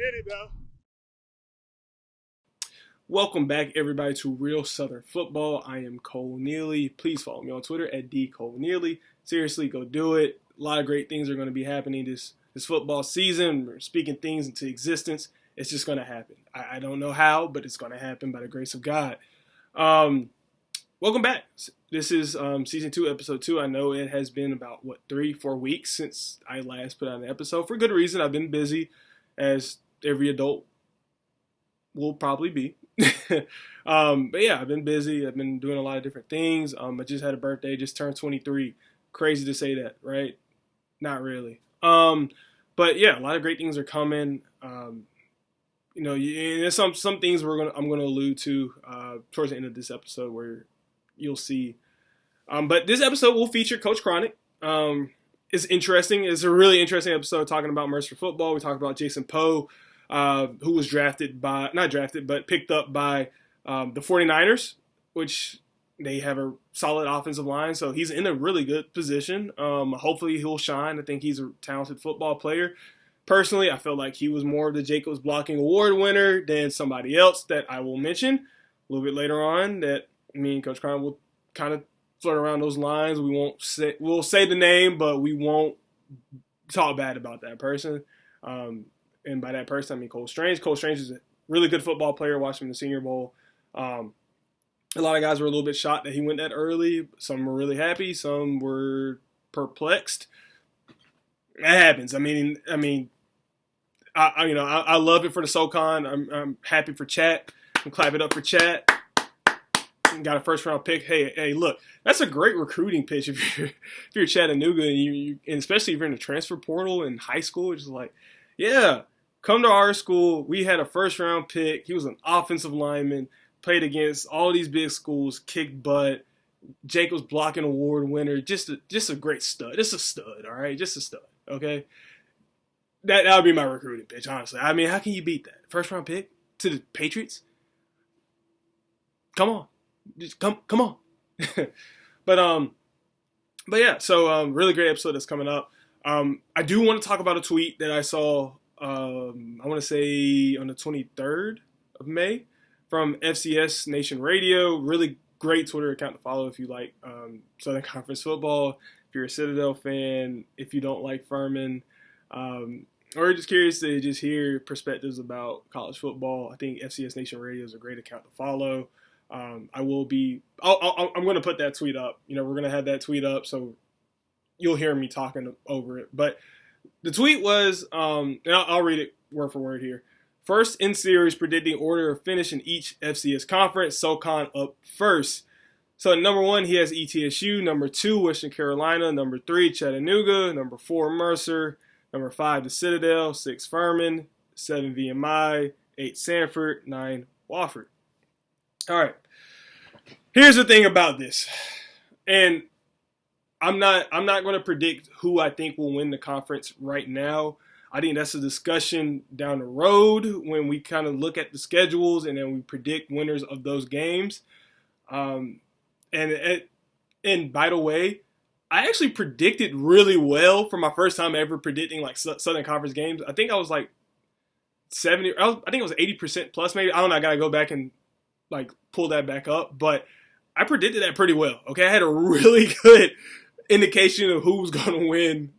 did it, though. Welcome back, everybody, to Real Southern Football. I am Cole Neely. Please follow me on Twitter at dcoleneely. Seriously, go do it. A lot of great things are going to be happening this football season. We're speaking things into existence. It's just going to happen. I don't know how, but it's going to happen by the grace of God. Welcome back. This is Season 2, Episode 2. I know it has been about, 3-4 weeks since I last put out an episode. For good reason. I've been busy, as every adult will probably be. But yeah, I've been busy. I've been doing a lot of different things. I just had a birthday, just turned 23. Crazy to say that, right? Not really. But yeah, a lot of great things are coming. There's some things I'm gonna allude to towards the end of this episode where you'll see. But this episode will feature Coach Cronic. It's interesting. It's a really interesting episode talking about Mercer football. We talk about Jason Pogue, who was picked up by the 49ers, which they have a solid offensive line. So he's in a really good position. Hopefully he'll shine. I think he's a talented football player. Personally, I feel like he was more of the Jacobs Blocking Award winner than somebody else that I will mention a little bit later on, that me and Coach Cronic will kind of flirt around those lines. We'll say the name, but we won't talk bad about that person. And by that person, I mean Cole Strange. Cole Strange is a really good football player. Watched him in the Senior Bowl. A lot of guys were a little bit shocked that he went that early. Some were really happy. Some were perplexed. That happens. I love it for the SoCon. I'm happy for Chat. I'm clapping up for Chat. Got a first round pick. Hey, look, that's a great recruiting pitch if you're Chattanooga and especially if you're in the transfer portal in high school. It's just like, yeah, come to our school. We had a first round pick. He was an offensive lineman, played against all these big schools, kicked butt. Jacobs Blocking Award winner. Just a great stud. Just a stud, all right? Just a stud, okay? That would be my recruiting pitch, honestly. I mean, how can you beat that? First round pick to the Patriots? Come on. Just come on. But yeah, so really great episode that's coming up. I do want to talk about a tweet that I saw, I want to say on the 23rd of May from FCS Nation Radio. Really great Twitter account to follow if you like Southern Conference football, if you're a Citadel fan, if you don't like Furman, or just curious to just hear perspectives about college football. I think FCS Nation Radio is a great account to follow. I'm going to put that tweet up. We're going to have that tweet up, so you'll hear me talking over it. But the tweet was, and I'll read it word for word here. First in series predicting order of finish in each FCS conference. SoCon up first. So at number 1, he has ETSU. Number 2, Western Carolina. Number 3, Chattanooga. Number 4, Mercer. Number 5, the Citadel. 6, Furman. 7, VMI. 8, Sanford. 9, Wofford. All right. Here's the thing about this. And I'm not going to predict who I think will win the conference right now. I think that's a discussion down the road when we kind of look at the schedules and then we predict winners of those games. And by the way, I actually predicted really well for my first time ever predicting like Southern Conference games. I think I was like 70. I think it was 80% plus maybe. I don't know. I got to go back and like pull that back up. But I predicted that pretty well. Okay, I had a really good indication of who was going to win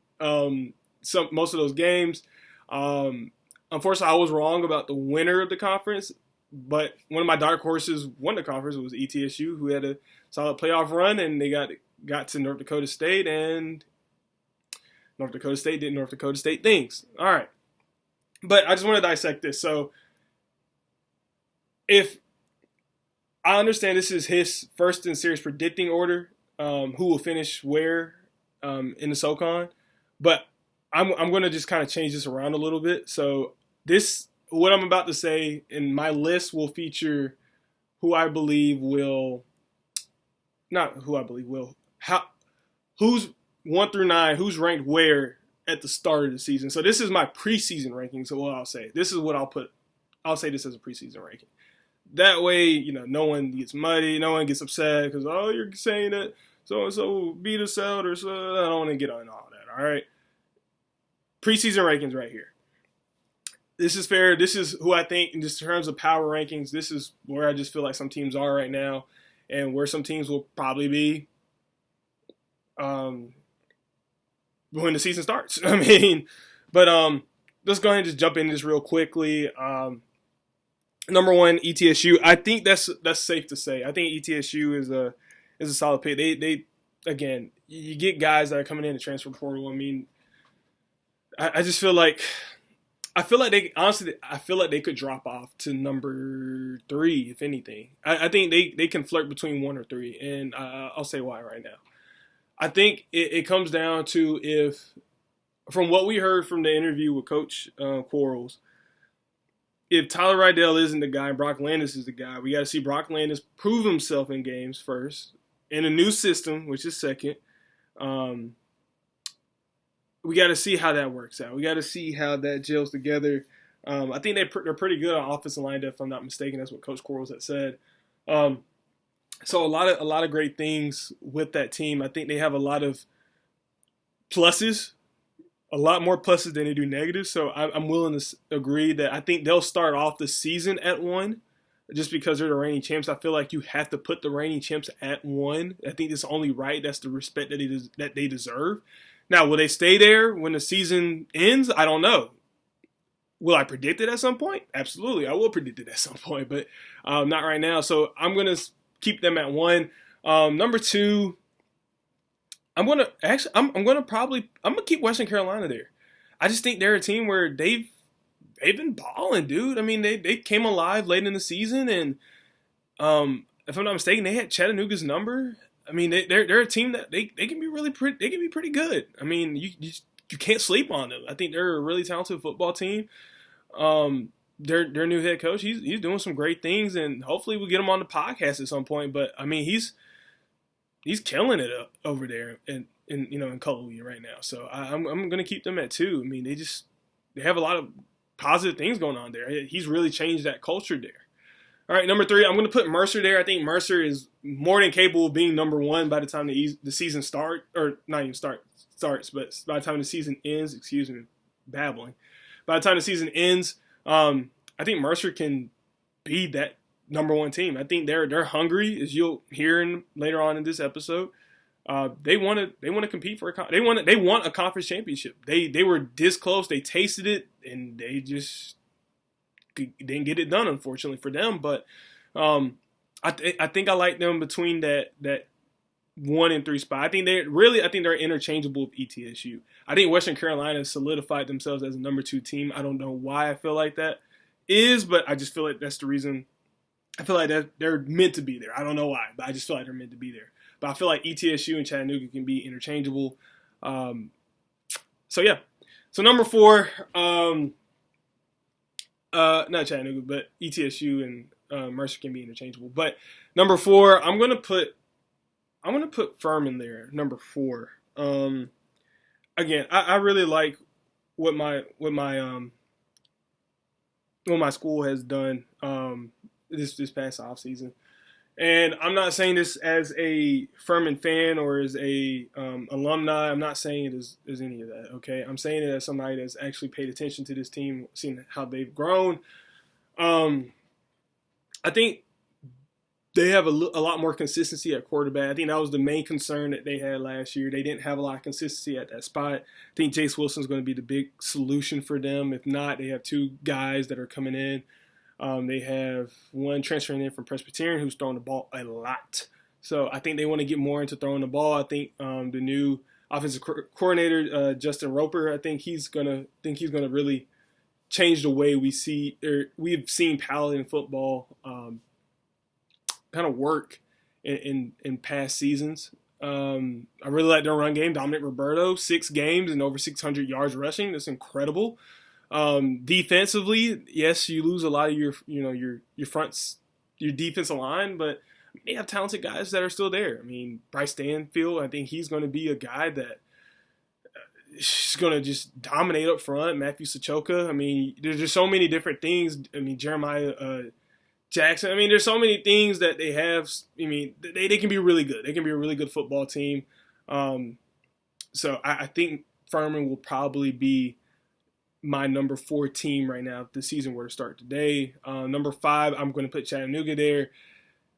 most of those games. Unfortunately, I was wrong about the winner of the conference, but one of my dark horses won the conference. It was ETSU, who had a solid playoff run, and they got to North Dakota State, and North Dakota State did North Dakota State things. All right, but I just want to dissect this. So if I understand this is his first in series predicting order, who will finish where in the SoCon, but I'm going to just kind of change this around a little bit. So what I'm about to say in my list will feature who's 1 through 9, who's ranked where at the start of the season. So this is my preseason ranking. So what I'll say, this is what I'll say this as a preseason ranking. That way, no one gets muddy, no one gets upset because, you're saying that so-and-so beat us out or so. I don't want to get on all that, all right? Preseason rankings right here. this is fair. This is who I think, in just terms of power rankings, this is where I just feel like some teams are right now, and where some teams will probably be when the season starts. I mean, but let's go ahead and just jump into this real quickly. Number one, ETSU. I think that's safe to say. I think ETSU is a solid pick. They again, you get guys that are coming in the transfer portal. I mean, I just feel like they could drop off to number 3 if anything. I think they can flirt between 1 or 3, and I'll say why right now. I think it comes down to, if, from what we heard from the interview with Coach Quarles, if Tyler Rydell isn't the guy and Brock Landis is the guy, we got to see Brock Landis prove himself in games first, in a new system, which is second. We got to see how that works out. We got to see how that gels together. I think they're pretty good on offensive line, if I'm not mistaken. That's what Coach Quarles had said. So a lot of great things with that team. I think they have a lot of pluses, a lot more pluses than they do negatives. So I'm willing to agree that I think they'll start off the season at 1, just because they're the reigning champs. I feel like you have to put the reigning champs at 1. I think it's only right. That's the respect that they deserve. Now, will they stay there when the season ends? I don't know. Will I predict it at some point? Absolutely, I will predict it at some point, but not right now. So I'm gonna keep them at 1. Number 2, I'm gonna keep Western Carolina there. I just think they're a team where they've been balling, dude. I mean, they came alive late in the season, and if I'm not mistaken, they had Chattanooga's number. I mean, they're a team that they can be they can be pretty good. I mean, you can't sleep on them. I think they're a really talented football team. Their new head coach, he's doing some great things, and hopefully we'll get him on the podcast at some point. But I mean, he's killing it over there in Cullowhee right now. So I'm gonna keep them at 2. I mean, they have a lot of positive things going on there. He's really changed that culture there. All right, number 3, I'm going to put Mercer there. I think Mercer is more than capable of being number 1 by the time the season starts, but by the time the season ends, excuse me, babbling. By the time the season ends, I think Mercer can be that number 1 team. I think they're hungry, as you'll hear later on in this episode. They want to compete for they want a conference championship. They were this close. They tasted it, and they just didn't get it done, unfortunately for them. But I think I like them between that 1 and 3 spot. I think they're interchangeable with ETSU. I think Western Carolina solidified themselves as a number 2 team. I don't know why I feel like that is, but I just feel like that's the reason. I feel like they're meant to be there. I don't know why, but I just feel like they're meant to be there. But I feel like ETSU and Chattanooga can be interchangeable. So yeah. So number 4, not Chattanooga, but ETSU and Mercer can be interchangeable. But number 4, I'm gonna put Furman there. Number 4. Again, I really like what my school has done this past offseason. And I'm not saying this as a Furman fan or as a alumni. I'm not saying it as any of that, okay? I'm saying it as somebody that's actually paid attention to this team, seen how they've grown. I think they have a lot more consistency at quarterback. I think that was the main concern that they had last year. They didn't have a lot of consistency at that spot. I think Jace Wilson's going to be the big solution for them. If not, they have 2 guys that are coming in. They have one transferring in from Presbyterian who's throwing the ball a lot. So I think they want to get more into throwing the ball. I think the new offensive coordinator, Justin Roper, I think he's gonna really change the way we've seen Paladin football kind of work in past seasons. I really like their run game. Dominic Roberto, 6 games and over 600 yards rushing. That's incredible. Defensively, yes, you lose a lot of your defensive line, but they have talented guys that are still there. I mean, Bryce Stanfield, I think he's going to be a guy that is going to just dominate up front. Matthew Sachoka, I mean, there's just so many different things. I mean, Jeremiah Jackson. I mean, there's so many things that they have. I mean, they can be really good. They can be a really good football team. So I think Furman will probably be my number 4 team right now if the season were to start today. Number 5, I'm going to put Chattanooga there.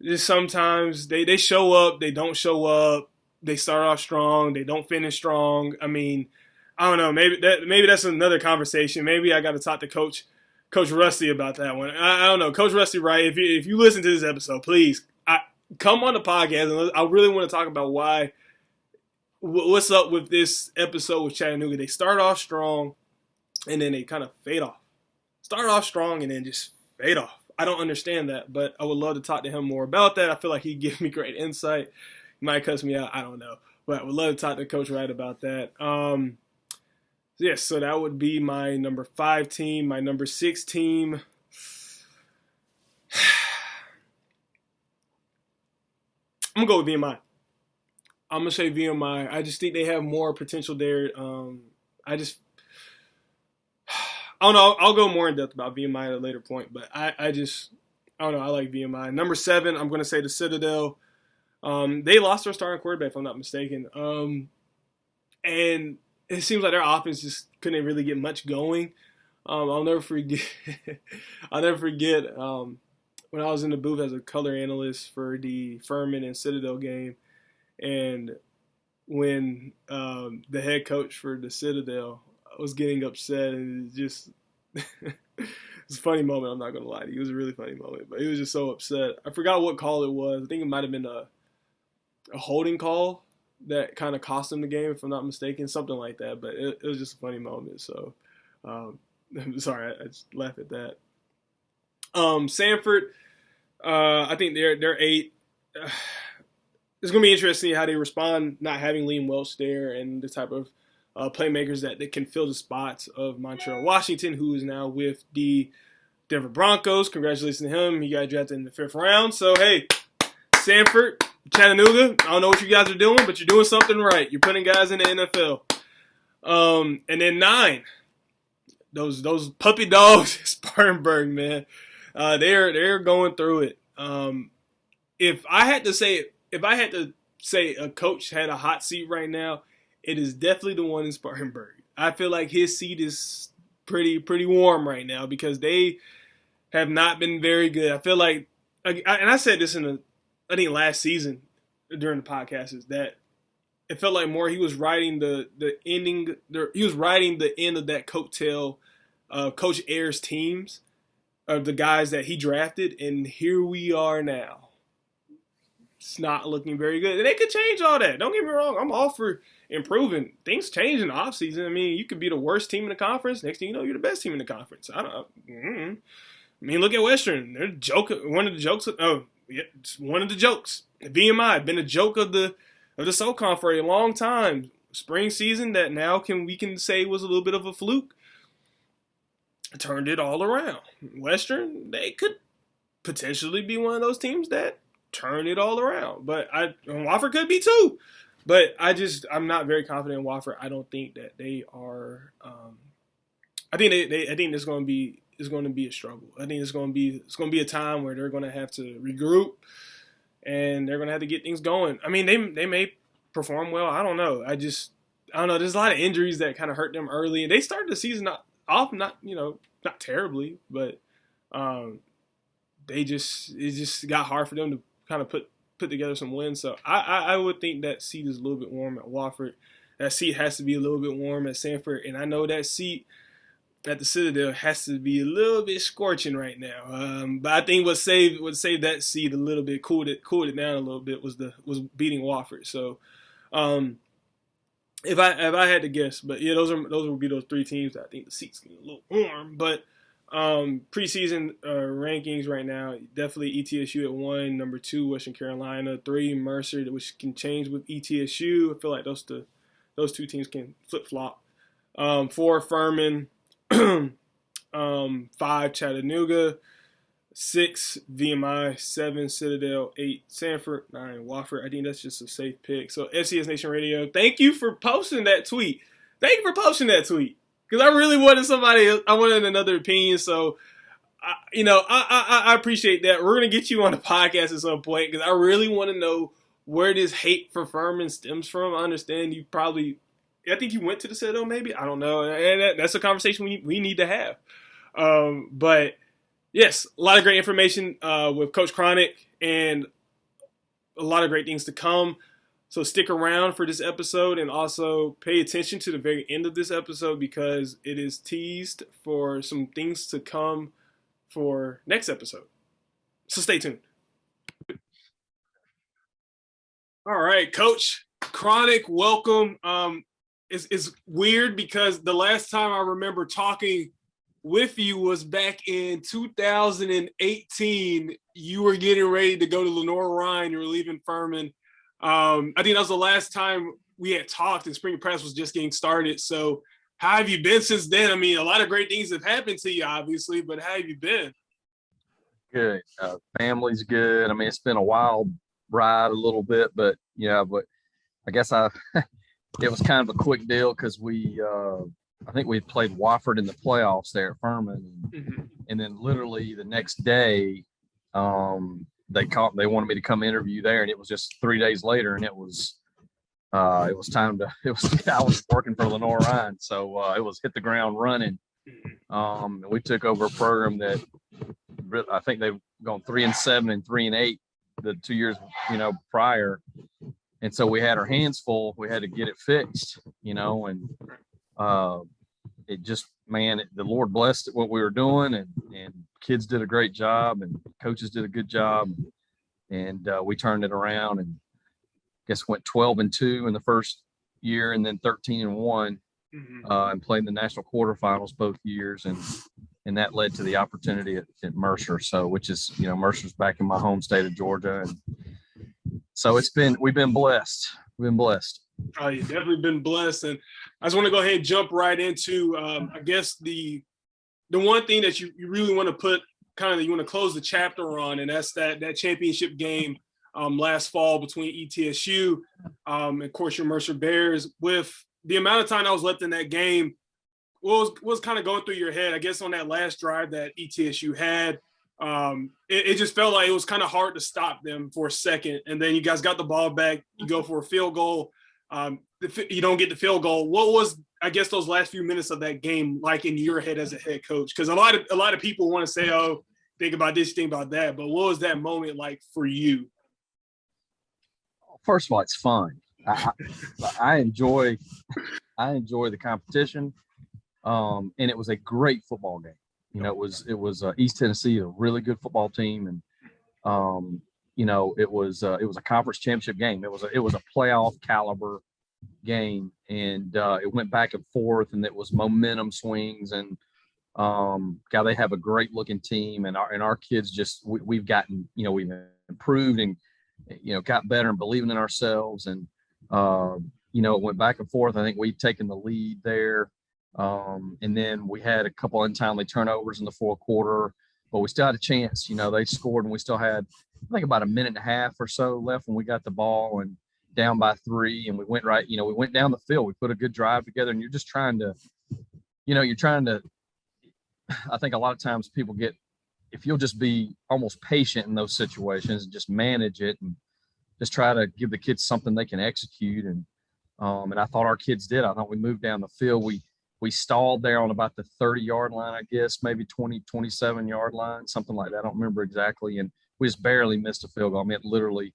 Just sometimes they show up, they don't show up. They start off strong, they don't finish strong. I mean, I don't know. Maybe that's another conversation. Maybe I got to talk to Coach Rusty about that one. I don't know. Coach Rusty, right? If you listen to this episode, please come on the podcast. And I really want to talk about what's up with this episode with Chattanooga. They start off strong, and then they kind of fade off. Start off strong, and then just fade off. I don't understand that, but I would love to talk to him more about that. I feel like he'd give me great insight. He might cuss me out. I don't know. But I would love to talk to Coach Wright about that. Yes, so that would be my number 5 team. My number 6 team. I'm going to go with VMI. I'm going to say VMI. I just think they have more potential there. I don't know. I'll go more in depth about VMI at a later point, but I don't know. I like VMI. Number 7, I'm going to say the Citadel. They lost their starting quarterback, if I'm not mistaken. And it seems like their offense just couldn't really get much going. I'll never forget. When I was in the booth as a color analyst for the Furman and Citadel game, and when the head coach for the Citadel was getting upset, and it just it's a funny moment. I'm not gonna lie to you. It was a really funny moment, but he was just so upset. I forgot what call it was. I think it might have been a holding call that kind of cost him the game, if I'm not mistaken, something like that. But it was just a funny moment. So I'm sorry, I just laugh at that. Sanford, I think they're 8. It's going to be interesting how they respond not having Liam Welch there and the type of playmakers that can fill the spots of Montreal Washington, who is now with the Denver Broncos. Congratulations to him. He got drafted in the 5th round. So, hey, Sanford, Chattanooga, I don't know what you guys are doing, but you're doing something right. You're putting guys in the NFL. And then 9, those puppy dogs, Spartanburg, man. They're going through it. If I had to say a coach had a hot seat right now, it is definitely the one in Spartanburg. I feel like his seat is pretty warm right now because they have not been very good. I feel like, and I said this I think last season during the podcast, is that it felt like more he was riding the end of that coattail Coach Ayers teams of the guys that he drafted, and here we are now. It's not looking very good. And they could change all that. Don't get me wrong. I'm all for improving. Things change in the offseason. I mean, you could be the worst team in the conference. Next thing you know, you're the best team in the conference. I mean, look at Western. They're one of the jokes. It's one of the jokes. VMI been a joke of the SoCon for a long time. Spring season that now we can say was a little bit of a fluke. Turned it all around. Western, they could potentially be one of those teams that turn it all around. But Wofford could be too. But I'm not very confident in Wofford. I don't think that they are. I think it's going to be a struggle. I think it's going to be a time where they're going to have to regroup, and they're going to have to get things going. I mean, they may perform well. I don't know. I don't know. There's a lot of injuries that kind of hurt them early, and they started the season not terribly, but it just got hard for them to kind of put together some wins. So I would think that seat is a little bit warm at Wofford. That seat has to be a little bit warm at Sanford, and I know that seat at the Citadel has to be a little bit scorching right now. But I think what saved that seat a little bit, cooled it down a little bit, was beating Wofford. So if I had to guess, but yeah, those would be those 3 teams that I think the seats get a little warm. But preseason rankings right now, definitely ETSU at 1, number 2 Western Carolina, 3 Mercer, which can change with ETSU. I feel like those 2 teams can flip flop. 4 Furman, 5 Chattanooga, 6 VMI, 7 Citadel, 8 Sanford, 9 Wofford. I think that's just a safe pick. So FCS Nation Radio, thank you for posting that tweet. Because I really wanted somebody else. I wanted another opinion. So, I appreciate that. We're going to get you on the podcast at some point because I really want to know where this hate for Furman stems from. I understand you probably I think he went to the Citadel, maybe. I don't know. And that's a conversation we need to have. But yes, a lot of great information with Coach Cronic and a lot of great things to come. So stick around for this episode and also pay attention to the very end of this episode because it is teased for some things to come for next episode. So stay tuned. All right, Coach Cronic, welcome. It's weird because the last time I remember talking with you was back in 2018. You were getting ready to go to Lenore-Rhyne. You were leaving Furman. I think that was the last time we had talked and spring press was just getting started. So how have you been since then? I mean, a lot of great things have happened to you, obviously, but how have you been? Good. Family's good. I mean, it's been a wild ride a little bit, but but I guess it was kind of a quick deal because I think we played Wofford in the playoffs there at Furman. And then literally the next day, they wanted me to come interview there, and it was just 3 days later, and it was I was working for Lenore-Rhyne, so it was hit the ground running. And we took over a program that I think they've gone 3-7 and 3-8 the 2 years prior, and so we had our hands full. We had to get it fixed, and it just the Lord blessed what we were doing, and kids did a great job, and coaches did a good job, and we turned it around, and I guess went 12-2 in the first year, and then 13-1, and played in the national quarterfinals both years, and that led to the opportunity at Mercer. So, which is Mercer's back in my home state of Georgia, and so we've been blessed. We've been blessed. Oh, you've definitely been blessed. And I just want to go ahead and jump right into, I guess, the one thing that you really want to put you want to close the chapter on, and that's that championship game last fall between ETSU and, of course, your Mercer Bears. With the amount of time that was left in that game, what was kind of going through your head, I guess, on that last drive that ETSU had? It just felt like it was kind of hard to stop them for a second. And then you guys got the ball back. You go for a field goal. You don't get the field goal. What was, I guess, those last few minutes of that game like in your head as a head coach? Because a lot of people want to say, "Oh, think about this, think about that." But what was that moment like for you? First of all, it's fun. I enjoy the competition, and it was a great football game. It was East Tennessee, a really good football team, and it was a conference championship game. It was a playoff caliber game, and it went back and forth, and it was momentum swings, and they have a great looking team, and our kids we've gotten we've improved and got better and believing in ourselves, and it went back and forth. I think we'd taken the lead there. And then we had a couple untimely turnovers in the fourth quarter, but we still had a chance. They scored, and we still had, I think, about a minute and a half or so left when we got the ball and down by 3. And we went we went down the field. We put a good drive together, and you're just trying to, I think a lot of times people if you'll just be almost patient in those situations and just manage it and just try to give the kids something they can execute. And I thought our kids did. I thought we moved down the field. We stalled there on about the 30-yard line, I guess, maybe 27-yard line, something like that. I don't remember exactly. And we just barely missed a field goal. I mean, it literally,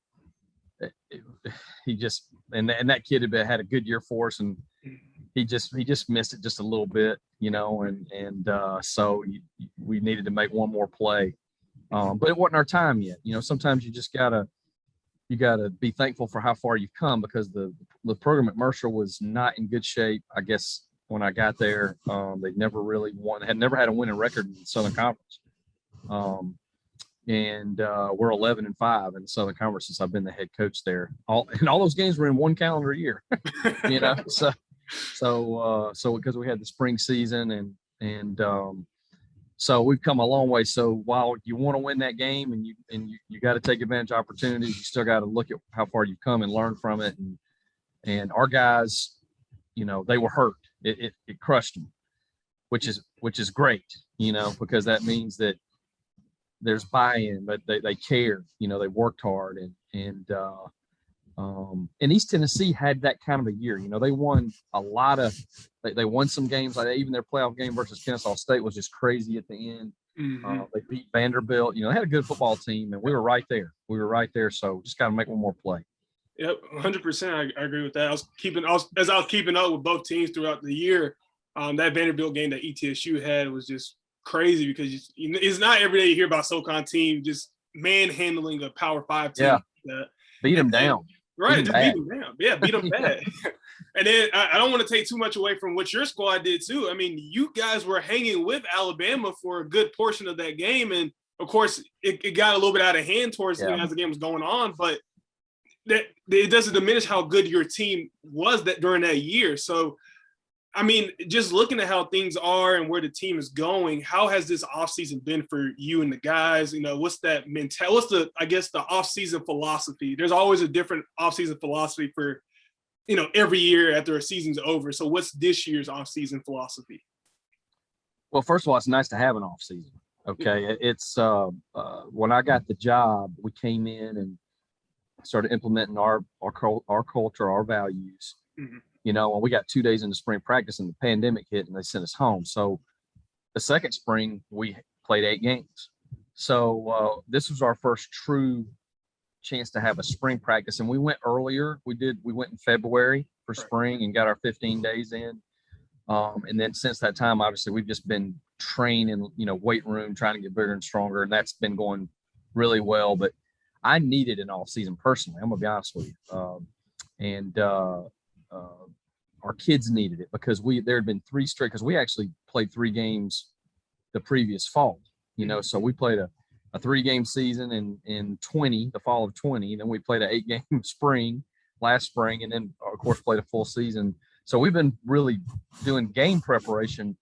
he just, and that kid had a good year for us, and he just missed it just a little bit, so we needed to make one more play. But it wasn't our time yet. Sometimes you just gotta be thankful for how far you've come, because the program at Mercer was not in good shape, I guess. When I got there, they never really had never had a winning record in the Southern Conference. And we're 11-5 in the Southern Conference since I've been the head coach there. All those games were in one calendar year, So because we had the spring season and so we've come a long way. So while you want to win that game and you got to take advantage of opportunities, you still got to look at how far you've come and learn from it. And our guys, they were hurt. It crushed them, which is great, because that means that there's buy-in, but they care, they worked hard, and And East Tennessee had that kind of a year. They won a lot of they won some games. Like even their playoff game versus Kennesaw State was just crazy at the end. Mm-hmm. They beat Vanderbilt. They had a good football team, and we were right there. So just got to make one more play. Yep, 100%. I agree with that. As I was keeping up with both teams throughout the year. That Vanderbilt game that ETSU had was just crazy because it's not every day you hear about SoCon team just manhandling a Power 5 team. Yeah, beat them down. Right, just beat them down. Yeah, beat them bad. And then I don't want to take too much away from what your squad did too. I mean, you guys were hanging with Alabama for a good portion of that game, and of course, it got a little bit out of hand towards as the game was going on. But that it doesn't diminish how good your team was during that year. So, I mean, just looking at how things are and where the team is going, how has this offseason been for you and the guys? What's that mentality? What's the offseason philosophy? There's always a different offseason philosophy for, every year after a season's over. So what's this year's offseason philosophy? Well, first of all, it's nice to have an offseason. Okay. It's when I got the job, we came in and started implementing our culture, our values. Mm-hmm. When we got 2 days into spring practice and the pandemic hit and they sent us home. So the second spring, we played 8 games. So this was our first true chance to have a spring practice. And we went earlier. We went in February for spring and got our 15 days in. And then since that time, obviously, we've just been training, weight room, trying to get bigger and stronger. And that's been going really well. But I needed an off season personally. I'm going to be honest with you. Our kids needed it because there had been 3 straight, because we actually played 3 games the previous fall, so we played a 3-game season in the fall of 20. Then we played an 8-game spring last spring, and then of course played a full season. So we've been really doing game preparation,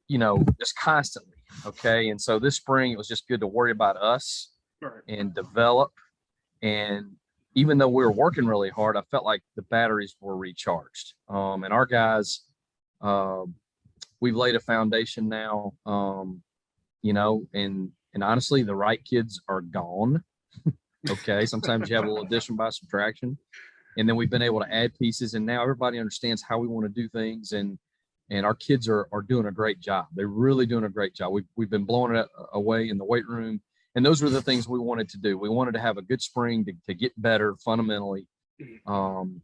just constantly. Okay. And so this spring, it was just good to worry about us and develop. And even though we were working really hard, I felt like the batteries were recharged. And our guys, we've laid a foundation now, and honestly, the right kids are gone. Okay. Sometimes you have a little addition by subtraction. And then we've been able to add pieces, and now everybody understands how we want to do things. And our kids are doing a great job. They're really doing a great job. We've been blowing it away in the weight room. And those were the things we wanted to do. We wanted to have a good spring to get better fundamentally. And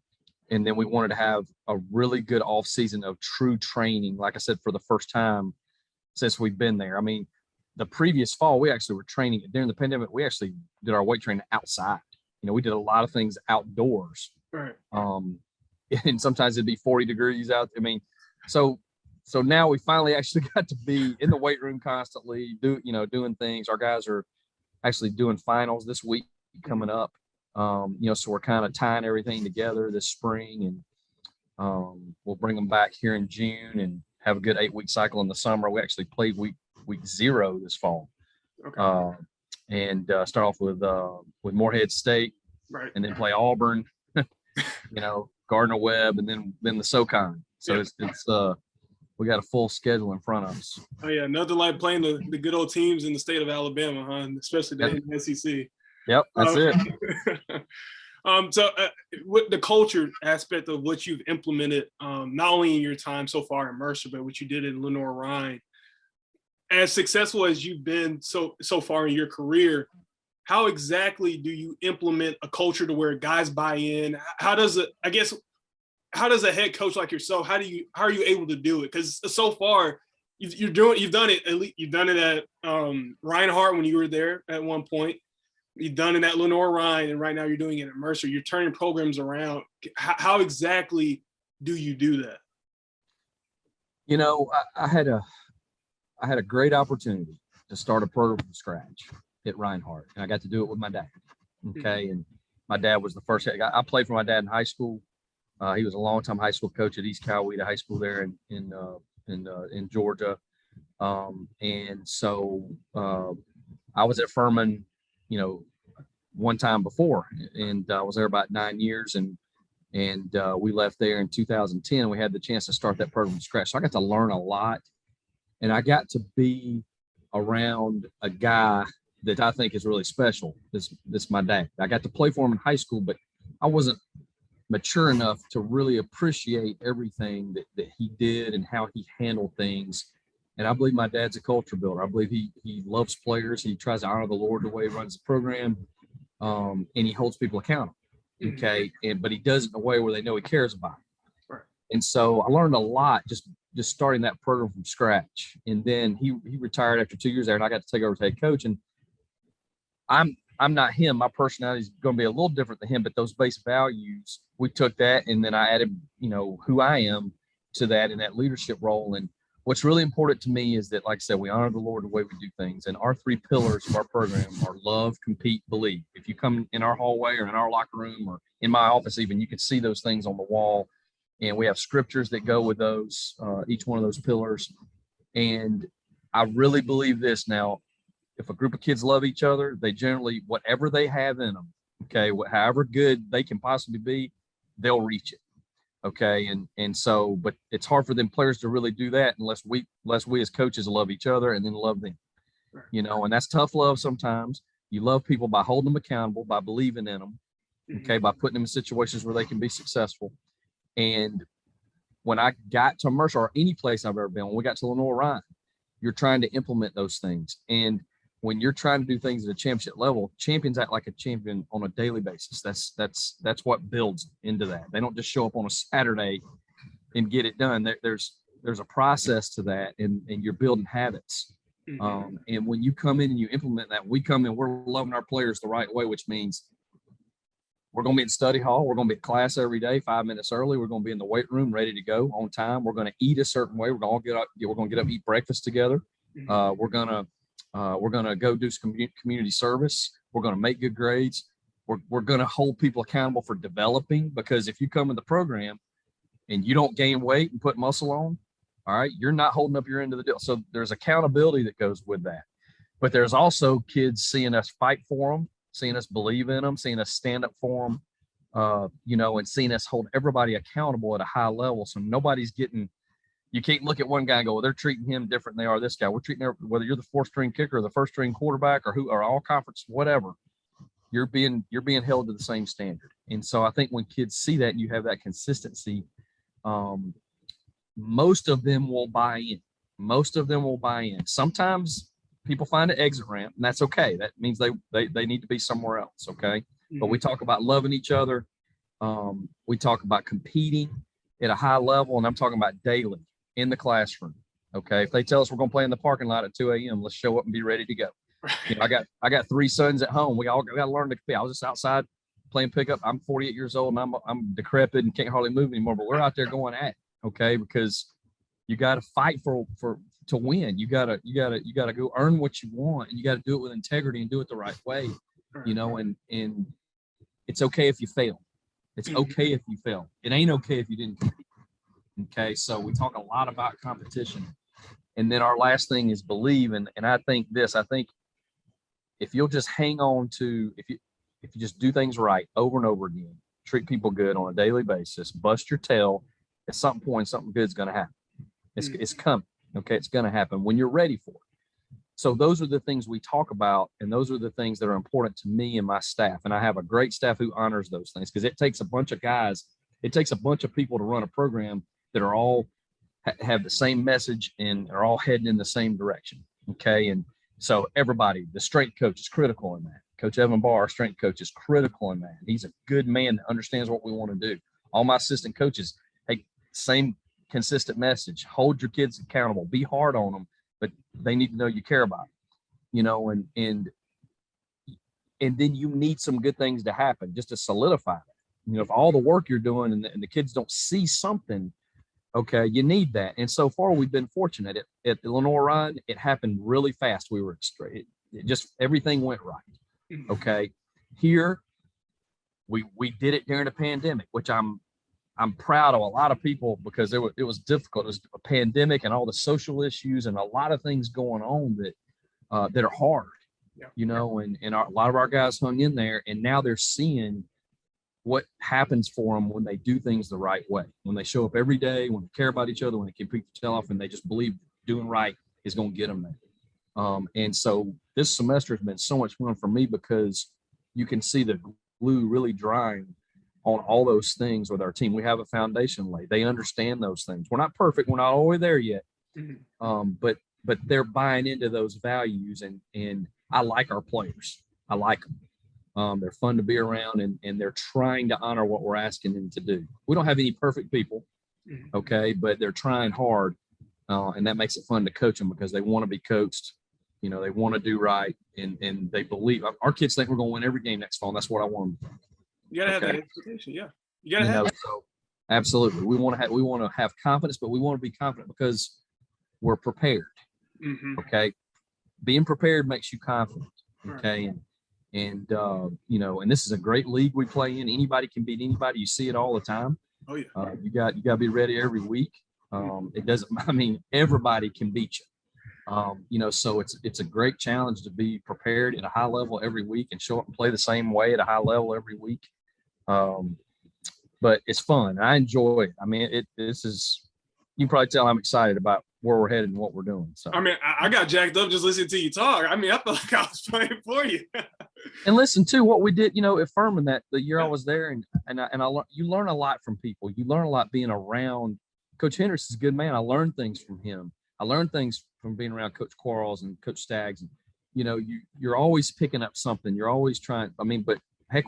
then we wanted to have a really good off season of true training. Like I said, for the first time since we've been there. I mean, the previous fall, we actually were training during the pandemic. We actually did our weight training outside. We did a lot of things outdoors. Right. And sometimes it'd be 40 degrees out. I mean, so now we finally actually got to be in the weight room constantly, doing things. Our guys are actually doing finals this week coming up. So we're kind of tying everything together this spring, and we'll bring them back here in June and have a good 8-week cycle in the summer. We actually played week 0 this fall. Okay. And start off with Morehead State, right, and then play Auburn, Gardner Webb, and then the SoCon. So it's we got a full schedule in front of us. Oh yeah, nothing like playing the good old teams in the state of Alabama, huh? And especially the SEC. Yep, that's it. So with the culture aspect of what you've implemented, not only in your time so far in Mercer, but what you did in Lenore-Ryan, as successful as you've been so far in your career, how exactly do you implement a culture to where guys buy in? How does a head coach like yourself, how are you able to do it? Because so far you've done it at Reinhardt when you were there at one point. You've done it at Lenore-Ryan, and right now you're doing it at Mercer. You're turning programs around. How exactly do you do that? I had a great opportunity to start a program from scratch at Reinhardt, and I got to do it with my dad. Okay. And my dad was the first. I played for my dad in high school. He was a longtime high school coach at East Coweta High School there in Georgia. And so I was at Furman, one time before, and I was there about 9 years, and we left there in 2010, and we had the chance to start that program from scratch. So I got to learn a lot, and I got to be around a guy that I think is really special. This my dad. I got to play for him in high school, but I wasn't mature enough to really appreciate everything that he did and how he handled things. And I believe my dad's a culture builder. I believe he loves players. He tries to honor the Lord the way he runs the program, and he holds people accountable. Okay, but he does it in a way where they know he cares about it. Right. And so I learned a lot just starting that program from scratch. And then he retired after 2 years there, and I got to take over as head coach. And I'm not him. My personality is going to be a little different than him, but those base values, we took that and then I added, who I am to that in that leadership role. And what's really important to me is that, like I said, we honor the Lord the way we do things. And our 3 pillars of our program are love, compete, believe. If you come in our hallway or in our locker room or in my office even, you can see those things on the wall. And we have scriptures that go with those, each one of those pillars. And I really believe this now. If a group of kids love each other, they generally, whatever they have in them, okay, however good they can possibly be, they'll reach it. Okay. And so, but it's hard for them players to really do that unless we as coaches love each other and then love them, and that's tough love sometimes. You love people by holding them accountable, by believing in them, okay, by putting them in situations where they can be successful. And when I got to Mercer or any place I've ever been, when we got to Lenore Ryan, you're trying to implement those things. And when you're trying to do things at a championship level, champions act like a champion on a daily basis. That's what builds into that. They don't just show up on a Saturday and get it done. There's a process to that, and you're building habits. And when you come in and you implement that, we come in, we're loving our players the right way, which means we're going to be in study hall. We're going to be at class every day, 5 minutes early. We're going to be in the weight room, ready to go on time. We're going to eat a certain way. We're going to get up, eat breakfast together. We're going to go do some community service. We're going to make good grades. We're going to hold people accountable for developing, because if you come in the program and you don't gain weight and put muscle on, all right, you're not holding up your end of the deal. So there's accountability that goes with that. But there's also kids seeing us fight for them, seeing us believe in them, seeing us stand up for them, and seeing us hold everybody accountable at a high level. So nobody's getting, you can't look at one guy and go, well, they're treating him different than they are this guy. We're treating whether you're the 4th string kicker or the 1st string quarterback or all conference, whatever, you're being held to the same standard. And so I think when kids see that and you have that consistency, most of them will buy in. Sometimes people find an exit ramp, and that's okay. That means they need to be somewhere else. Okay. But we talk about loving each other. We talk about competing at a high level, and I'm talking about daily in the classroom. Okay. If they tell us we're going to play in the parking lot at 2 a.m., let's show up and be ready to go. I got 3 sons at home. We all got to learn to compete. I was just outside playing pickup. I'm 48 years old and I'm decrepit and can't hardly move anymore, but we're out there going at it. Okay. Because you got to fight to win. You gotta go earn what you want, and you got to do it with integrity and do it the right way, and it's okay if you fail. It's okay if you fail. It ain't okay if you didn't compete. Okay. So we talk a lot about competition. And then our last thing is believe. And I think if you'll just hang on to, if you just do things right over and over again, treat people good on a daily basis, bust your tail, at some point, something good's going to happen. It's coming. Okay. It's going to happen when you're ready for it. So those are the things we talk about. And those are the things that are important to me and my staff. And I have a great staff who honors those things, because it takes a bunch of guys. It takes a bunch of people to run a program that are all have the same message and are all heading in the same direction. Okay. And so everybody, the strength coach is critical in that. Coach Evan Barr, our strength coach, is critical in that. He's a good man that understands what we want to do. All my assistant coaches, hey, same consistent message. Hold your kids accountable. Be hard on them, but they need to know you care about them, and then you need some good things to happen just to solidify that. If all the work you're doing and the kids don't see something, okay, you need that. And so far, we've been fortunate. At the Lenore Run, it happened really fast. We were straight. It just, everything went right. Okay. Here, we did it during a pandemic, which I'm proud of a lot of people, because it was difficult. It was a pandemic and all the social issues and a lot of things going on that are hard, and a lot of our guys hung in there, and now they're seeing what happens for them when they do things the right way, when they show up every day, when they care about each other, when they compete their tail off, and they just believe doing right is going to get them there. And so this semester has been so much fun for me, because you can see the glue really drying on all those things with our team. We have a foundation laid. They understand those things. We're not perfect. We're not all the way there yet. But they're buying into those values, and I like our players. I like them. They're fun to be around, and they're trying to honor what we're asking them to do. We don't have any perfect people, okay, but they're trying hard, and that makes it fun to coach them because they want to be coached. You know, they want to do right, and they believe. Our kids think we're going to win every game next fall, and that's what I want them to. You gotta have that expectation, yeah. You gotta have that. So absolutely, we want to have confidence, but we want to be confident because we're prepared. Okay, being prepared makes you confident. Okay, and you know, and this is a great league we play in. Anybody can beat anybody. You see it all the time. Oh yeah. You got to be ready every week. It doesn't. I mean, everybody can beat you. You know, so it's a great challenge to be prepared at a high level every week and show up and play the same way at a high level every week. But it's fun. I enjoy it. I mean, this is, you can probably tell I'm excited about where we're headed and what we're doing. So I mean, I got jacked up just listening to you talk. I mean, I felt like I was playing for you. And listen to what we did, you know, at Furman that the year I was there, you learn a lot from people. You learn a lot being around. Coach Henderson's a good man. I learned things from him. I learned things from being around Coach Quarles and Coach Staggs. And, you know, you're always picking up something. You're always trying. I mean, but heck,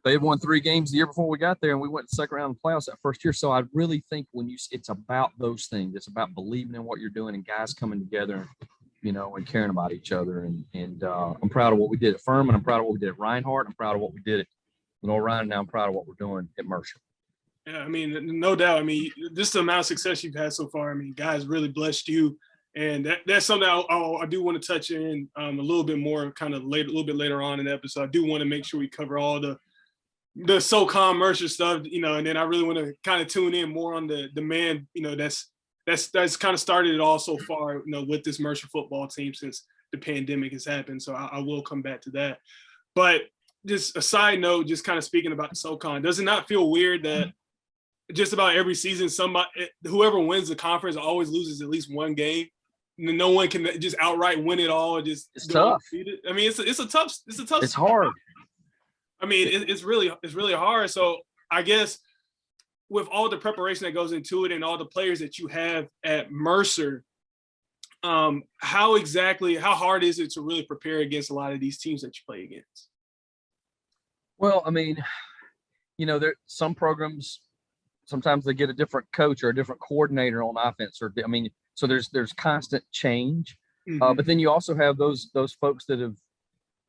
they had won 3 games the year before we got there, and we went to second round of the playoffs that first year. So I really think it's about those things. It's about believing in what you're doing and guys coming together, you know, and caring about each other. And I'm proud of what we did at Furman. I'm proud of what we did at Reinhardt. I'm proud of what we did at Orion. Now I'm proud of what we're doing at Mercer. Yeah, I mean, no doubt. I mean, just the amount of success you've had so far. I mean, guys really blessed you. And that's something I do want to touch in a little bit more, kind of a little bit later on in the episode. I do want to make sure we cover all the SoCon Mercer stuff, you know, and then I really want to kind of tune in more on the man, you know, that's kind of started it all so far, you know, with this Mercer football team since the pandemic has happened. So I will come back to that. But just a side note, just kind of speaking about the SoCon, does it not feel weird that just about every season, whoever wins the conference always loses at least one game? No one can just outright win it all. It's tough. I mean, it's a tough. It's hard. I mean, it's really hard. So I guess with all the preparation that goes into it and all the players that you have at Mercer, how hard is it to really prepare against a lot of these teams that you play against? Well, I mean, you know, some programs, sometimes they get a different coach or a different coordinator on offense, so there's constant change. But then you also have those folks that have,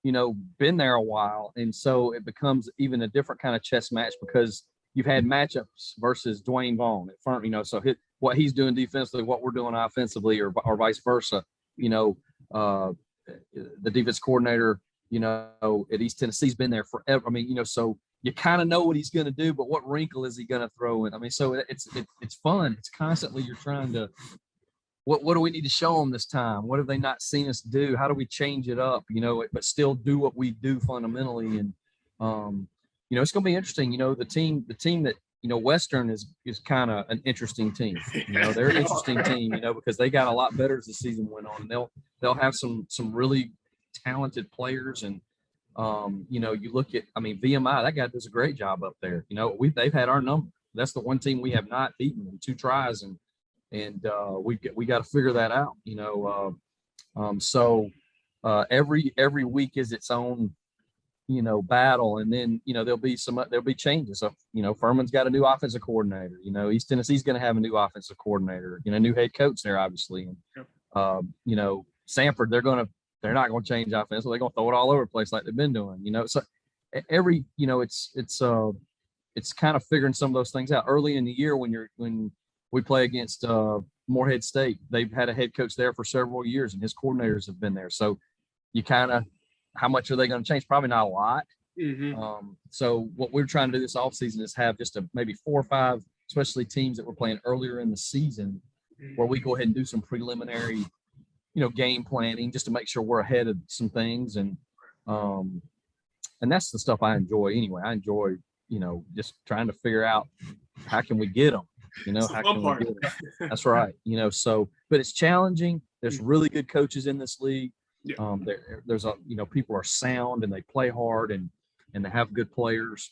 you know, been there a while. And so it becomes even a different kind of chess match because you've had matchups versus Dwayne Vaughn at front, you know, so what he's doing defensively, what we're doing offensively or vice versa, you know, the defense coordinator, you know, at East Tennessee's been there forever. I mean, you know, so you kind of know what he's going to do, but what wrinkle is he going to throw in? I mean, so it's fun. It's constantly, you're trying to, what do we need to show them this time? What have they not seen us do? How do we change it up, you know, but still do what we do fundamentally? And, you know, it's going to be interesting. You know, the team that, you know, Western is kind of an interesting team. You know, they're an interesting team, you know, because they got a lot better as the season went on. And they'll have some really talented players. And, you know, you look at, I mean, VMI, that guy does a great job up there. You know, they've had our number. That's the one team we have not beaten in 2 tries. And we got to figure that out, you know. So every week is its own, you know, battle, and then, you know, there'll be changes. So, you know, Furman's got a new offensive coordinator. You know, East Tennessee's going to have a new offensive coordinator. You know, new head coach there, obviously. And you know, Sanford, they're not going to change offense. So they're going to throw it all over the place like they've been doing. You know, so every, you know, it's kind of figuring some of those things out early in the year when we play against Morehead State. They've had a head coach there for several years, and his coordinators have been there. So you kind of, how much are they going to change? Probably not a lot. So what we're trying to do this offseason is have just maybe 4 or 5, especially teams that we're playing earlier in the season, where we go ahead and do some preliminary, you know, game planning just to make sure we're ahead of some things. And that's the stuff I enjoy anyway. I enjoy, you know, just trying to figure out how can we get them. You know, how can we get it? That's right. You know, so, but it's challenging. There's really good coaches in this league. There's you know, people are sound and they play hard and they have good players.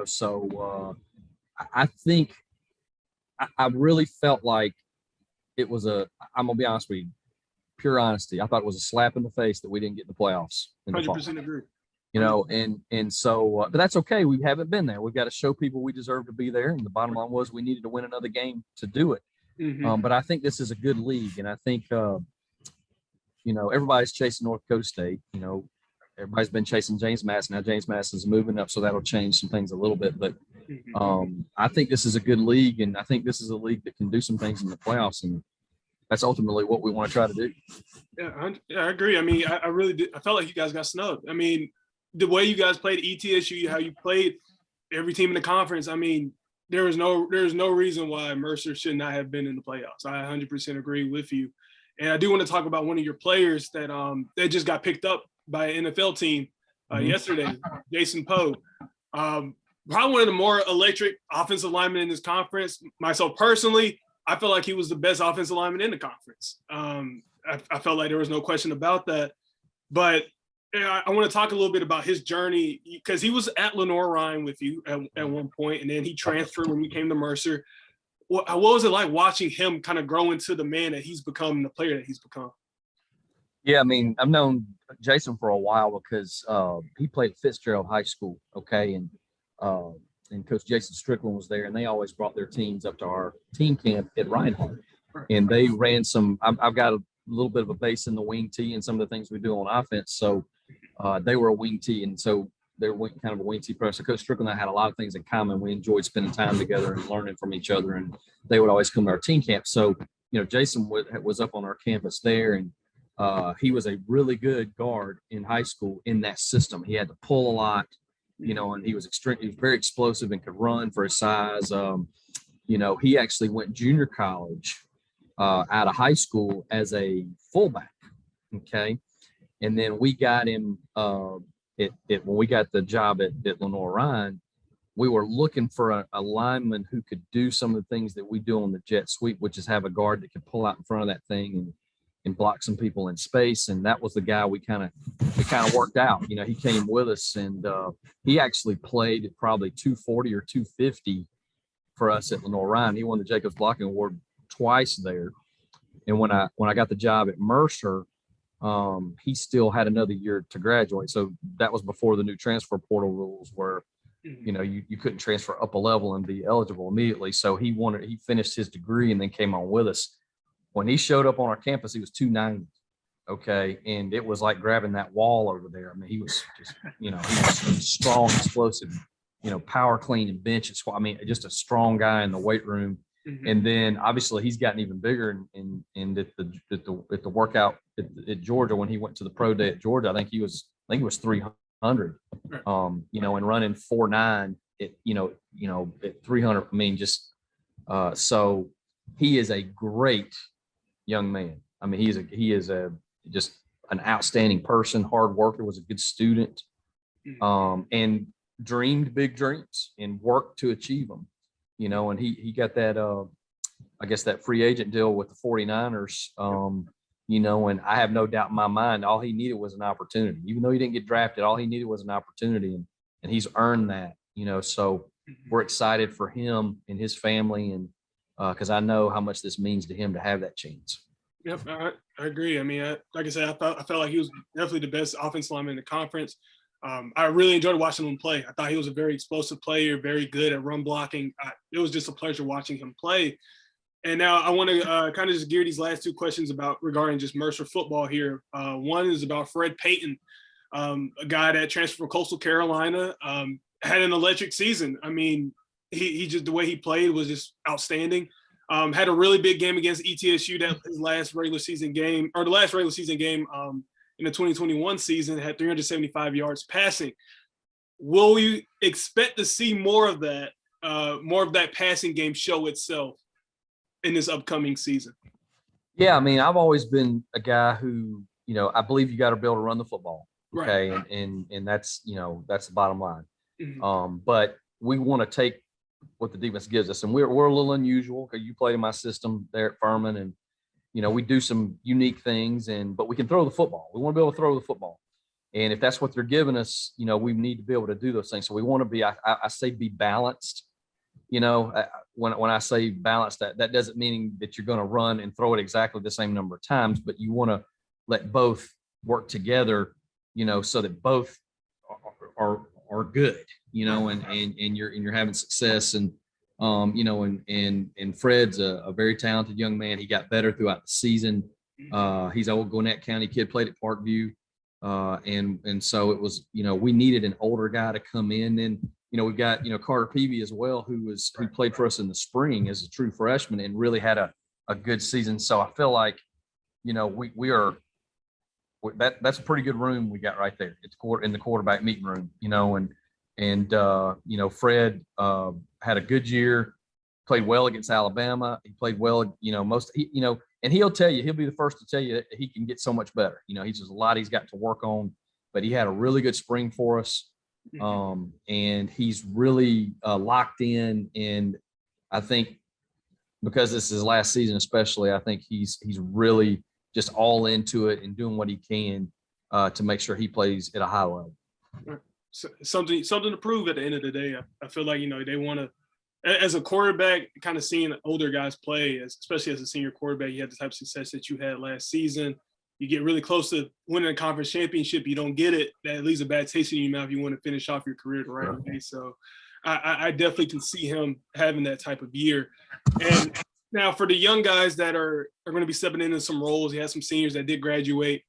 So I think I really felt like it was I'm gonna be honest with you, pure honesty. I thought it was a slap in the face that we didn't get in the playoffs in the fall. 100% agree. But that's okay. We haven't been there. We've got to show people we deserve to be there. And the bottom line was we needed to win another game to do it. But I think this is a good league, and I think everybody's chasing North Dakota State. Everybody's been chasing James Madison. Now James Madison's moving up, so that'll change some things a little bit. But I think this is a good league, and I think this is a league that can do some things in the playoffs, and that's ultimately what we want to try to do. Yeah, I agree. I mean, I really did. I felt like you guys got snubbed. I mean, the way you guys played ETSU, how you played every team in the conference. I mean, there's no reason why Mercer should not have been in the playoffs. I 100% agree with you. And I do want to talk about one of your players that just got picked up by an NFL team yesterday, Jason Pogue. Probably one of the more electric offensive linemen in this conference. Myself personally, I feel like he was the best offensive lineman in the conference. I felt like there was no question about that. But I want to talk a little bit about his journey, because he was at Lenoir-Rhyne with you at one point, and then he transferred when he came to Mercer. What was it like watching him kind of grow into the man that he's become, the player that he's become? Yeah, I mean, I've known Jason for a while because he played at Fitzgerald High School, okay, and Coach Jason Strickland was there, and they always brought their teams up to our team camp at Reinhardt, and they ran some. I've got a little bit of a base in the wing tee and some of the things we do on offense, so they were a wing tee, and so they were kind of a wing tee pro. So Coach Strickland and I had a lot of things in common. We enjoyed spending time together and learning from each other, and they would always come to our team camp. So Jason was up on our campus there, and he was a really good guard in high school in that system. He had to pull a lot, and he was very explosive and could run for his size. He actually went junior college out of high school as a fullback. Okay. And then we got him when we got the job at Lenoir-Rhyne, we were looking for a lineman who could do some of the things that we do on the jet sweep, which is have a guard that could pull out in front of that thing and block some people in space. And that was the guy we kind of worked out. He came with us, and he actually played at probably 240 or 250 for us at Lenoir-Rhyne. He won the Jacobs Blocking Award twice there. And when I got the job at Mercer, he still had another year to graduate. So that was before the new transfer portal rules where, you couldn't transfer up a level and be eligible immediately. So he finished his degree and then came on with us. When he showed up on our campus, he was 290. Okay. And it was like grabbing that wall over there. I mean, he was just, he was strong, explosive, power clean and bench and squat. I mean, just a strong guy in the weight room. And then obviously he's gotten even bigger and at the workout at Georgia, when he went to the pro day at Georgia, I think he was 300, and running 4.9 at 300. I mean, so he is a great young man. I mean, he is just an outstanding person, hard worker, was a good student, and dreamed big dreams and worked to achieve them. And he got that, I guess, that free agent deal with the 49ers, and I have no doubt in my mind, all he needed was an opportunity. Even though he didn't get drafted, all he needed was an opportunity, and he's earned that, so we're excited for him and his family, and because I know how much this means to him to have that chance. Yep, I agree. I mean, like I said, I felt like he was definitely the best offensive lineman in the conference. I really enjoyed watching him play. I thought he was a very explosive player, very good at run blocking. It was just a pleasure watching him play. And now I want to kind of just gear these last two questions regarding just Mercer football here. One is about Fred Payton, a guy that transferred from Coastal Carolina, had an electric season. I mean, he just, the way he played was just outstanding. Had a really big game against ETSU, his last regular season game, or the last regular season game in the 2021 season, had 375 yards passing. Will you expect to see more of that passing game show itself in this upcoming season? Yeah, I mean, I've always been a guy who, I believe you got to be able to run the football. Okay. Right. And that's, that's the bottom line. But we want to take what the defense gives us. And we're a little unusual because you played in my system there at Furman, and, we do some unique things, but we can throw the football. We want to be able to throw the football. And if that's what they're giving us, we need to be able to do those things. So we want to be, I say, be balanced. When I say balanced, that doesn't mean that you're going to run and throw it exactly the same number of times, but you want to let both work together, so that both are good, and you're having success. And and Fred's a very talented young man. He got better throughout the season. He's an old Gwinnett County kid, played at Parkview. And so it was, we needed an older guy to come in. And, we've got, Carter Peavy as well, who played for us in the spring as a true freshman and really had a good season. So I feel like, that's a pretty good room we got right there. It's in the quarterback meeting room, and Fred had a good year, played well against Alabama. He played well, and he'll be the first to tell you that he can get so much better. He's just a lot he's got to work on, but he had a really good spring for us. And he's really locked in. And I think because this is his last season, especially, I think he's really just all into it and doing what he can to make sure he plays at a high level. So, something to prove at the end of the day. I feel like, they want to, as a quarterback, kind of seeing older guys play, especially as a senior quarterback, you had the type of success that you had last season. You get really close to winning a conference championship. You don't get it. That leaves a bad taste in your mouth if you want to finish off your career the right way. So I definitely can see him having that type of year. And now for the young guys that are going to be stepping into some roles, you have some seniors that did graduate.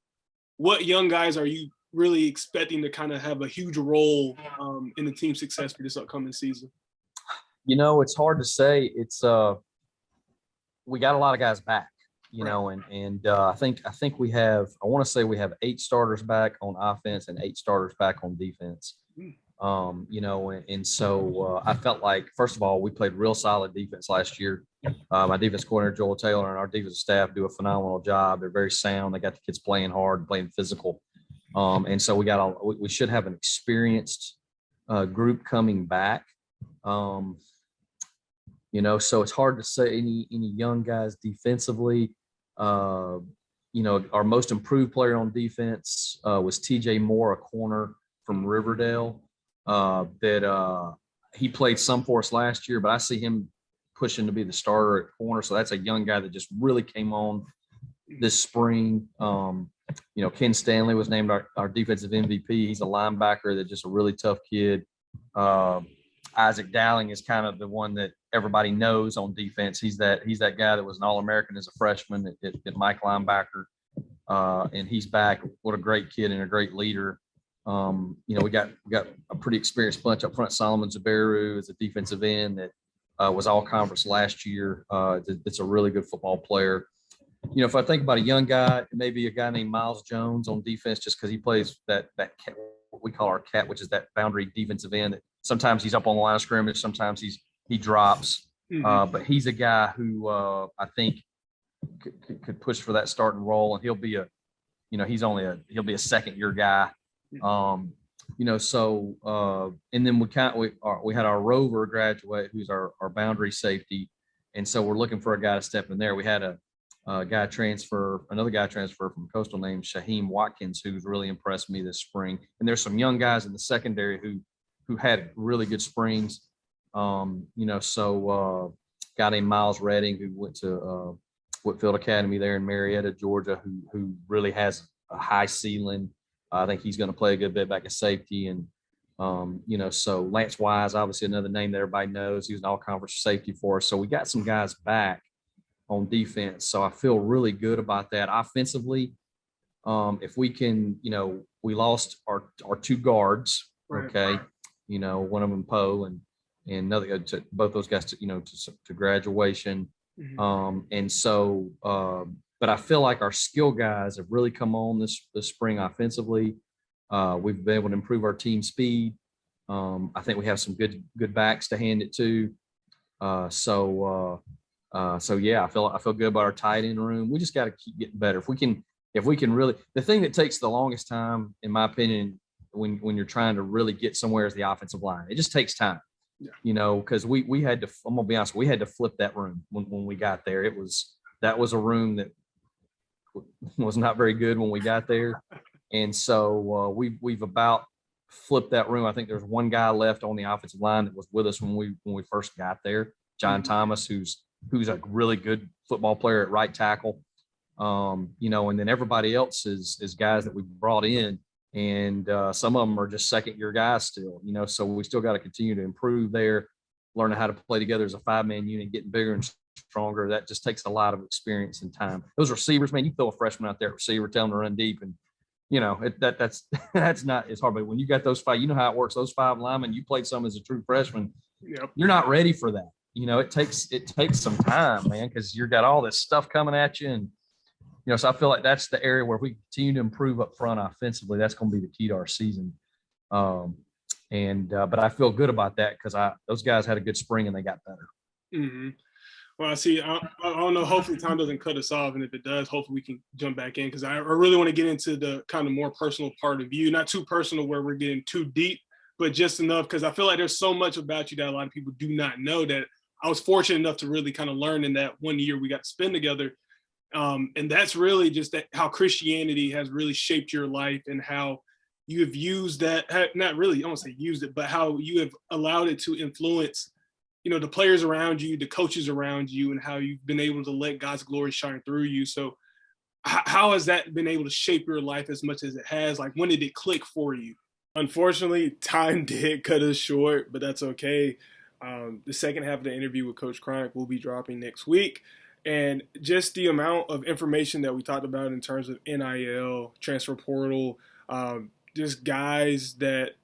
What young guys are you really expecting to kind of have a huge role in the team's success for this upcoming season? It's hard to say. It's we got a lot of guys back, and I think we have, I want to say we have 8 starters back on offense and 8 starters back on defense. And so I felt like, first of all, we played real solid defense last year. My defense coordinator, Joel Taylor, and our defensive staff do a phenomenal job. They're very sound. They got the kids playing hard, playing physical. And so we should have an experienced group coming back. So it's hard to say any young guys defensively. Our most improved player on defense was TJ Moore, a corner from Riverdale. That he played some for us last year, but I see him pushing to be the starter at corner. So that's a young guy that just really came on this spring. Ken Stanley was named our defensive MVP. He's a linebacker that's just a really tough kid. Isaac Dowling is kind of the one that everybody knows on defense. He's that guy that was an All-American as a freshman at Mike linebacker. And he's back. What a great kid and a great leader. We got a pretty experienced bunch up front. Solomon Zaberu is a defensive end that was all conference last year. It's a really good football player. If I think about a young guy, maybe a guy named Miles Jones on defense, just because he plays that cat, what we call our cat, which is that boundary defensive end. Sometimes he's up on the line of scrimmage. Sometimes he drops. But he's a guy who I think could push for that starting role, and he'll be he'll be a second year guy. And then we had our rover graduate, who's our boundary safety, and so we're looking for a guy to step in there. We had another guy transfer from Coastal named Shaheem Watkins, who's really impressed me this spring. And there's some young guys in the secondary who had really good springs. Guy named Miles Redding, who went to Whitfield Academy there in Marietta, Georgia, who really has a high ceiling. I think he's going to play a good bit back at safety. And, so Lance Wise, obviously another name that everybody knows. He was an all-conference safety for us. So we got some guys back on defense. So I feel really good about that. Offensively, if we can, we lost our 2 guards. Okay. One of them, Pogue, and another, both those guys, to graduation. And so, but I feel like our skill guys have really come on this spring offensively. We've been able to improve our team speed. I think we have some good backs to hand it to. So yeah, I feel good about our tight end room. We just got to keep getting better. If we can really, the thing that takes the longest time, in my opinion, when you're trying to really get somewhere is the offensive line. It just takes time. Yeah. Because we had to, I'm gonna be honest, we had to flip that room when we got there. That was a room that was not very good when we got there. And so we've about flipped that room. I think there's one guy left on the offensive line that was with us when we first got there, John Thomas, who's a really good football player at right tackle. And then everybody else is guys that we brought in, and some of them are just second-year guys still, so we still got to continue to improve there, learning how to play together as a five-man unit, getting bigger and stronger. That just takes a lot of experience and time. Those receivers, man, you throw a freshman out there at receiver, tell them to run deep, and that's not as hard. But when you got those five, you know how it works. Those five linemen, you played some as a true freshman. Yep. You're not ready for that. It takes some time, man, because you got all this stuff coming at you, and so I feel like that's the area where if we continue to improve up front offensively, that's going to be the key to our season. But I feel good about that because those guys had a good spring and they got better. Mm-hmm. Well, I see. I don't know. Hopefully, time doesn't cut us off, and if it does, hopefully we can jump back in because I really want to get into the kind of more personal part of you. Not too personal where we're getting too deep, but just enough because I feel like there's so much about you that a lot of people do not know that I was fortunate enough to really kind of learn in that 1 year we got to spend together. And that's really just how Christianity has really shaped your life and how you have used that, not really, I don't want to say used it, but how you have allowed it to influence, the players around you, the coaches around you, and how you've been able to let God's glory shine through you. So how has that been able to shape your life as much as it has? Like, when did it click for you? Unfortunately, time did cut us short, but that's okay. The second half of the interview with Coach Cronic will be dropping next week. And just the amount of information that we talked about in terms of NIL, transfer portal, just guys that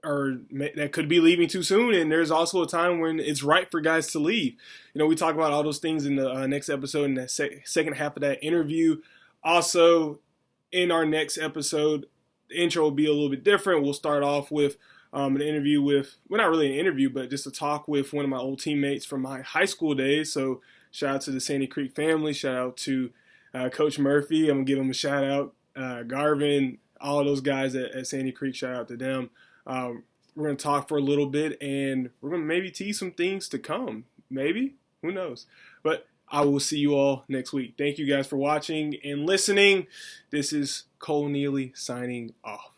could be leaving too soon. And there's also a time when it's right for guys to leave. We talk about all those things in the next episode, in the second half of that interview. Also, in our next episode, the intro will be a little bit different. We'll start off with an interview with, well, not really an interview, but just a talk with one of my old teammates from my high school days. So shout out to the Sandy Creek family. Shout out to Coach Murphy. I'm going to give him a shout out. Garvin, all of those guys at Sandy Creek, shout out to them. We're going to talk for a little bit, and we're going to maybe tease some things to come. Maybe. Who knows? But I will see you all next week. Thank you guys for watching and listening. This is Cole Neely signing off.